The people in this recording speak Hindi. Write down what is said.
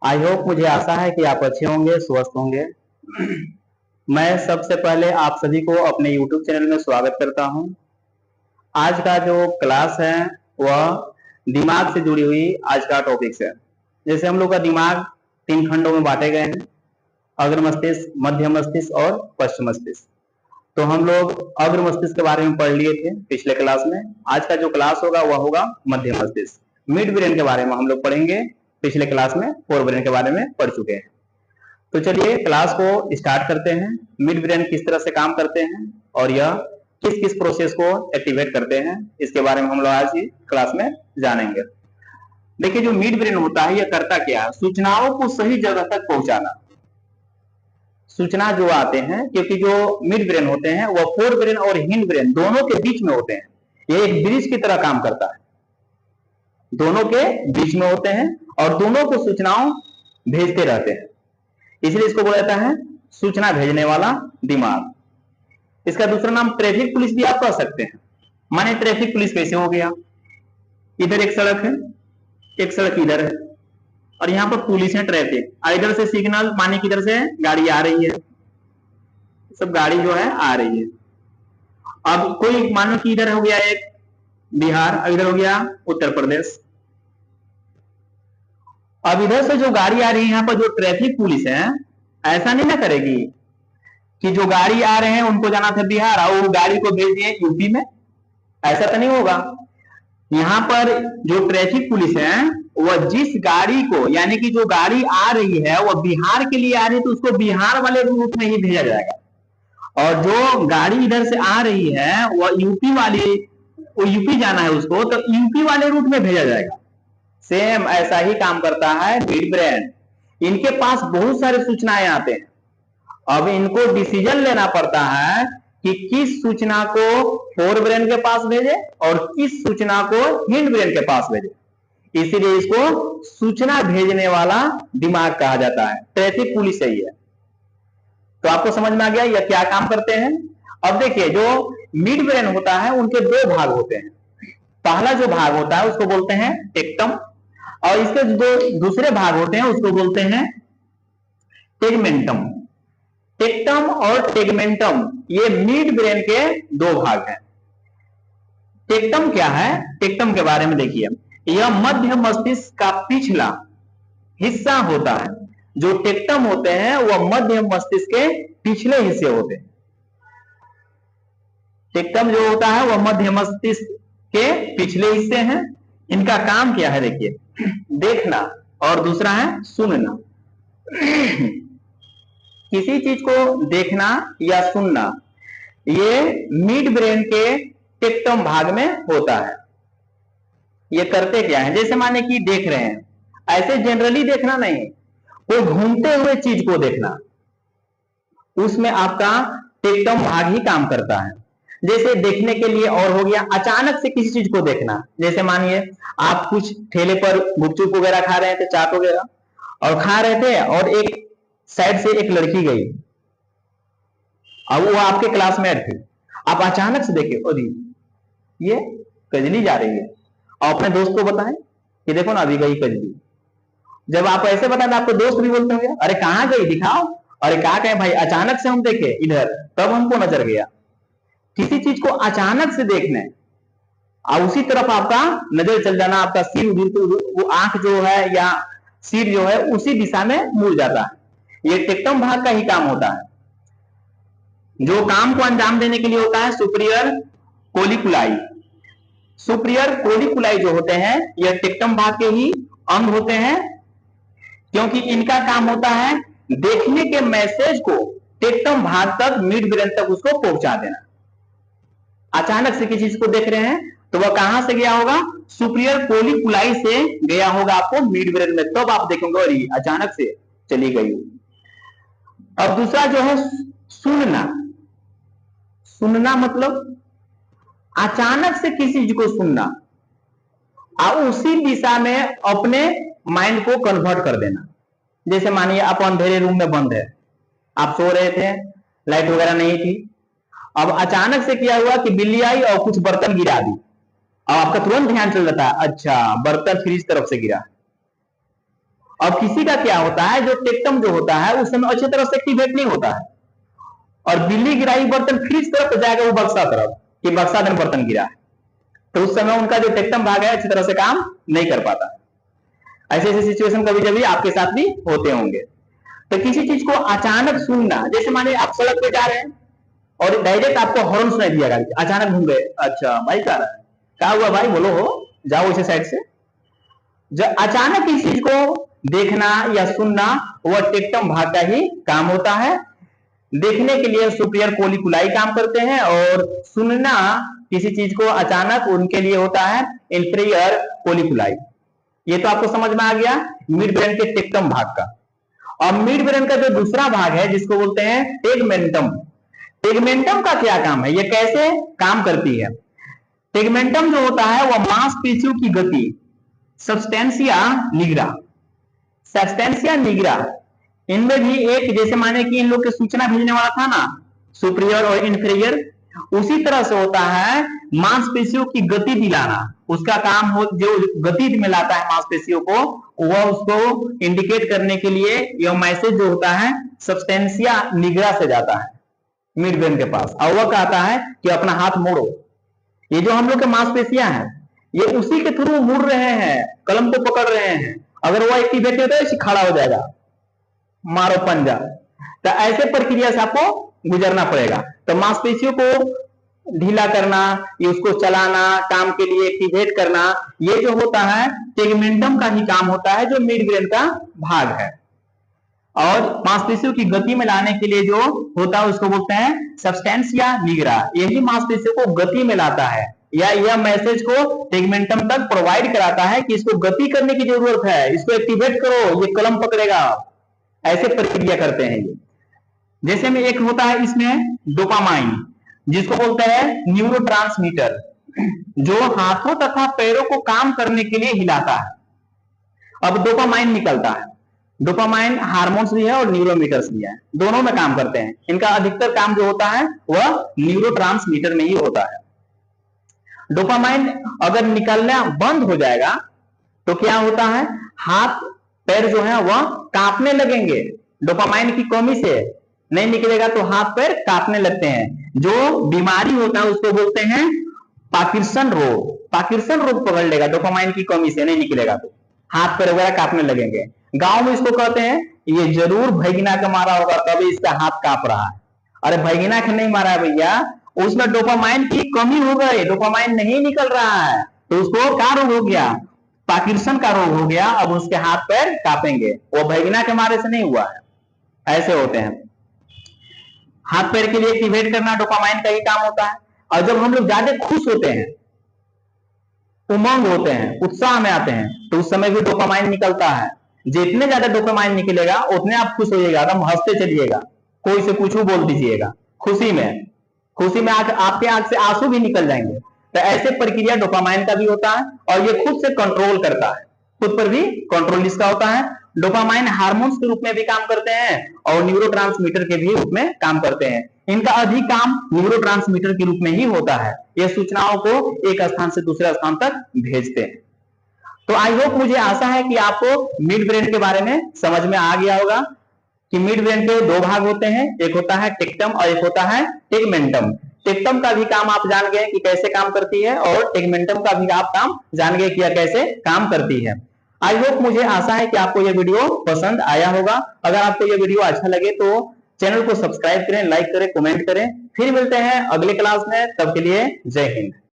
आई होप, मुझे आशा है कि आप अच्छे होंगे, स्वस्थ होंगे। मैं सबसे पहले आप सभी को अपने YouTube चैनल में स्वागत करता हूं। आज का जो क्लास है वह दिमाग से जुड़ी हुई आज का टॉपिक्स है। जैसे हम लोग का दिमाग 3 खंडों में बांटे गए हैं, अग्र मस्तिष्क, मध्य मस्तिष्क और पश्च मस्तिष्क। तो हम लोग अग्र मस्तिष्क के बारे में पढ़ लिए थे पिछले क्लास में। आज का जो क्लास होगा वह होगा मध्य मस्तिष्क। मिड ब्रेन के बारे में हम लोग पढ़ेंगे। पिछले क्लास में फोर ब्रेन के बारे में पढ़ चुके हैं। तो चलिए क्लास को स्टार्ट करते हैं। मिड ब्रेन किस तरह से काम करते हैं और यह किस किस प्रोसेस को एक्टिवेट करते हैं, इसके बारे में हम लोग आज की क्लास में जानेंगे। देखिए, जो मिड ब्रेन होता है यह करता क्या है? सूचनाओं को सही जगह तक पहुंचाना। सूचना जो आते हैं, क्योंकि जो मिड ब्रेन होते हैं वह फोर ब्रेन और हिंड ब्रेन दोनों के बीच में होते हैं। यह एक ब्रिज की तरह काम करता है, दोनों के बीच में होते हैं और दोनों को सूचनाओं भेजते रहते हैं। इसलिए इसको बोला जाता है सूचना भेजने वाला दिमाग। इसका दूसरा नाम ट्रैफिक पुलिस भी आप कह सकते हैं। माने ट्रैफिक पुलिस कैसे हो गया? इधर एक सड़क है, एक सड़क इधर है और यहाँ पर पुलिस है, ट्रैफिक। इधर से सिग्नल माने कि इधर से गाड़ी आ रही है, सब गाड़ी जो है आ रही है। अब कोई मानो कि इधर हो गया एक बिहार, इधर हो गया उत्तर प्रदेश। अब इधर से जो गाड़ी आ रही है, यहाँ पर जो ट्रैफिक पुलिस है ऐसा नहीं ना करेगी कि जो गाड़ी आ रहे हैं उनको जाना था बिहार और वो गाड़ी को भेज दिए यूपी में। ऐसा तो नहीं होगा। यहाँ पर जो ट्रैफिक पुलिस है वह जिस गाड़ी को, यानी कि जो गाड़ी आ रही है वह बिहार के लिए आ रही है तो उसको बिहार वाले रूट में ही भेजा जाएगा, और जो गाड़ी इधर से आ रही है वह यूपी वाली, वो यूपी जाना है उसको, तो यूपी वाले रूट में भेजा जाएगा। सेम ऐसा ही काम करता है मिड ब्रेन। इनके पास बहुत सारे सूचनाएं आते हैं। अब इनको डिसीजन लेना पड़ता है कि किस सूचना को फोर ब्रेन के पास भेजे और किस सूचना को हिंड ब्रेन के पास भेजे। इसीलिए इसको सूचना भेजने वाला दिमाग कहा जाता है। ट्रैफिक पुलिस ही है। तो आपको समझ में आ गया यह क्या काम करते हैं। अब देखिए, जो मिड ब्रेन होता है उनके दो भाग होते हैं। पहला जो भाग होता है उसको बोलते हैं टेक्टम, और इसके जो दूसरे भाग होते हैं उसको बोलते हैं टेगमेंटम। टेक्टम और टेगमेंटम ये मिड ब्रेन के दो भाग हैं। टेक्टम क्या है? टेक्टम के बारे में देखिए, यह मध्य मस्तिष्क का पिछला हिस्सा होता है। जो टेक्टम होते हैं वह मध्य मस्तिष्क के पिछले हिस्से होते हैं। टेक्टम जो होता है वह मध्य मस्तिष्क के पिछले हिस्से हैं। इनका काम क्या है? देखिए, देखना और दूसरा है सुनना। किसी चीज को देखना या सुनना ये मिड ब्रेन के टेक्टम भाग में होता है। ये करते क्या है? जैसे माने कि देख रहे हैं, ऐसे जनरली देखना नहीं, वो घूमते हुए चीज को देखना, उसमें आपका टेक्टम भाग ही काम करता है। जैसे देखने के लिए और हो गया अचानक से किसी चीज को देखना। जैसे मानिए आप कुछ ठेले पर गुपचुप वगैरह खा रहे थे, चाट वगैरह, और खा रहे थे और एक साइड से एक लड़की गई, अब वो आपके क्लासमेट थी। आप अचानक से देखे अरे ये कजली जा रही है, और अपने दोस्त को बताएं कि देखो ना अभी गई कजली। जब आप ऐसे बताएं आपको दोस्त भी बोलते होंगे अरे कहाँ गई दिखाओ, अरे कहा कहें भाई, अचानक से हम देखे इधर तब हमको नजर गया। किसी चीज को अचानक से देखने और उसी तरफ आपका नजर चल जाना, आपका सिर उधर, तो वो आंख जो है या सिर जो है उसी दिशा में मुड़ जाता है। ये टेक्टम भाग का ही काम होता है। जो काम को अंजाम देने के लिए होता है सुपीरियर कोलिकुलाई। सुपीरियर कोलिकुलाई जो होते हैं यह टेक्टम भाग के ही अंग होते हैं, क्योंकि इनका काम होता है देखने के मैसेज को टेक्टम भाग तक, मिड ब्रेन तक उसको पहुंचा देना। अचानक से किसी चीज को देख रहे हैं तो वह कहां से गया होगा? सुपीरियर कोलिकुलाई से गया होगा आपको मिड ब्रेन में, तब आप देखेंगे अरे अचानक से चली गई। अब दूसरा जो है सुनना। सुनना मतलब अचानक से किसी चीज को सुनना और उसी दिशा में अपने माइंड को कन्वर्ट कर देना। जैसे मानिए आप अंधेरे रूम में बंद है, आप सो रहे थे, लाइट वगैरह नहीं थी, अब अचानक से क्या हुआ कि बिल्ली आई और कुछ बर्तन गिरा दी, और आपका तुरंत ध्यान चल जाता है अच्छा बर्तन फ्रिज तरफ से गिरा। अब किसी का क्या होता है, जो टेक्टम जो होता है उस समय अच्छी तरह से एक्टिवेट नहीं होता है, और बिल्ली गिराई बर्तन फिर इस तरफ जाएगा वो बक्सा तरफ कि बक्सा दिन बर्तन गिरा है, तो उस समय उनका जो टेक्टम भाग है अच्छी तरह से काम नहीं कर पाता। ऐसे ऐसे सिचुएशन कभी कभी आपके साथ भी होते होंगे। तो किसी चीज को अचानक सुनना, जैसे माने आप सड़क पे जा रहे हैं और डायरेक्ट आपको हॉर्न सुनाई दिया गाड़ी, अचानक घूम गए, अच्छा भाई क्या रहा है, क्या हुआ भाई, बोलो हो, जाओ इसी साइड से। जब अचानक किसी चीज को देखना या सुनना, वह टेक्टम भाग का ही काम होता है। देखने के लिए सुपीरियर कोलिकुलाई काम करते हैं, और सुनना किसी चीज को अचानक उनके लिए होता है इंफीरियर कोलिकुलाई। ये तो आपको समझ में आ गया मिड ब्रेन के टेक्टम भाग का। और मिड ब्रेन का जो दूसरा भाग है जिसको बोलते हैं टेगमेंटम। टेगमेंटम का क्या काम है, ये कैसे काम करती है? टेगमेंटम जो होता है वह मांसपेशियों की गति, सब्सटेंसिया निग्रा, सब्सटेंसिया निग्रा, इनमें भी एक, जैसे माने कि इन लोग के सूचना भेजने वाला था ना, सुपीरियर और इंफीरियर, उसी तरह से होता है मांसपेशियों की गति दिलाना। उसका काम हो, जो गति में लाता है मांसपेशियों को, वह उसको इंडिकेट करने के लिए यह मैसेज जो होता है सब्सटेंसिया निग्रा से जाता है मिड ब्रेन के पास, और वह कहता है कि अपना हाथ मोड़ो। ये जो हम लोग के मांसपेशियां हैं ये उसी के थ्रू मुड़ रहे हैं, कलम को पकड़ रहे हैं। अगर वह एक्टिवेट होता है खड़ा हो जाएगा, मारो पंजा। तो ऐसे प्रक्रिया से आपको गुजरना पड़ेगा। तो मांसपेशियों को ढीला करना, ये उसको चलाना, काम के लिए एक्टिवेट करना, ये जो होता है टेगमेंटम का ही काम होता है, जो मिड ब्रेन का भाग है। और मांसपेशियों की गति में लाने के लिए जो होता है उसको बोलते हैं सब्सटेंसिया निग्रा। यही मांसपेशियों को गति में लाता है, या यह मैसेज को टेगमेंटम तक प्रोवाइड कराता है कि इसको गति करने की जरूरत है, इसको एक्टिवेट करो, ये कलम पकड़ेगा। ऐसे प्रक्रिया करते हैं ये। जैसे में एक होता है इसमें डोपामाइन, जिसको बोलते हैं न्यूरोट्रांसमीटर, जो हाथों तथा पैरों को काम करने के लिए हिलाता है। अब डोपामाइन निकलता है, डोपामाइन हार्मोन्स भी है और न्यूरोमीटर्स भी है, दोनों में काम करते हैं। इनका अधिकतर काम जो होता है वह न्यूरोट्रांसमीटर में ही होता है। डोपामाइन अगर निकलना बंद हो जाएगा तो क्या होता है, हाथ पैर जो है वह कांपने लगेंगे। डोपामाइन की कमी से नहीं निकलेगा तो हाथ पैर कांपने लगते हैं। जो बीमारी होता है उसको बोलते हैं पार्किंसन रोग। पार्किंसन रोग पकड़ लेगा डोपामाइन की कमी से, नहीं निकलेगा तो हाथ पैर वगैरह कांपने लगेंगे। गांव में इसको कहते हैं ये जरूर भैगिना का मारा होगा तभी इसका हाथ कांप रहा है। अरे भैगिना का नहीं मारा है भैया, उसमें डोपामाइन की कमी हो गई, डोपामाइन नहीं निकल रहा है, तो उसको क्या रोग हो गया, पार्किंसन का रोग हो गया। अब उसके हाथ पैर कांपेंगे, वो भैगिना के मारे से नहीं हुआ है। ऐसे होते हैं। हाथ पैर के लिए एक्टिवेट करना डोपामाइन का ही काम होता है। और जब हम लोग ज्यादा खुश होते हैं, उमंग होते हैं, उत्साह में आते हैं, तो उस समय भी डोपामाइन निकलता है। जितने ज्यादा डोपामाइन निकलेगा उतने आप खुश होइएगा, एकदम हंसते चलिएगा, कोई से कुछ बोल दीजिएगा, खुशी में आपके आंख से आंसू भी निकल जाएंगे। तो ऐसे प्रक्रिया डोपामाइन का भी होता है, और ये खुद से कंट्रोल करता है, खुद पर भी कंट्रोल इसका होता है। डोपामाइन हार्मोन्स के रूप में भी काम करते हैं और न्यूरोट्रांसमीटर के भी रूप में काम करते हैं। इनका अधिक काम न्यूरोट्रांसमीटर के रूप में ही होता है। ये सूचनाओं को एक स्थान से दूसरे स्थान तक भेजते हैं। तो आई होप, मुझे आशा है कि आपको मिड ब्रेन के बारे में समझ में आ गया होगा कि मिड ब्रेन के दो भाग होते हैं, एक होता है टेक्टम और एक होता है टेगमेंटम। टेक्टम का भी काम आप जान गए कि कैसे काम करती है, और टेगमेंटम का भी आप काम जान गए कि कैसे काम करती है। आई होप, मुझे आशा है कि आपको यह वीडियो पसंद आया होगा। अगर आपको यह वीडियो अच्छा लगे तो चैनल को सब्सक्राइब करें, लाइक करें, कमेंट करें। फिर मिलते हैं अगले क्लास में, तब के लिए जय हिंद।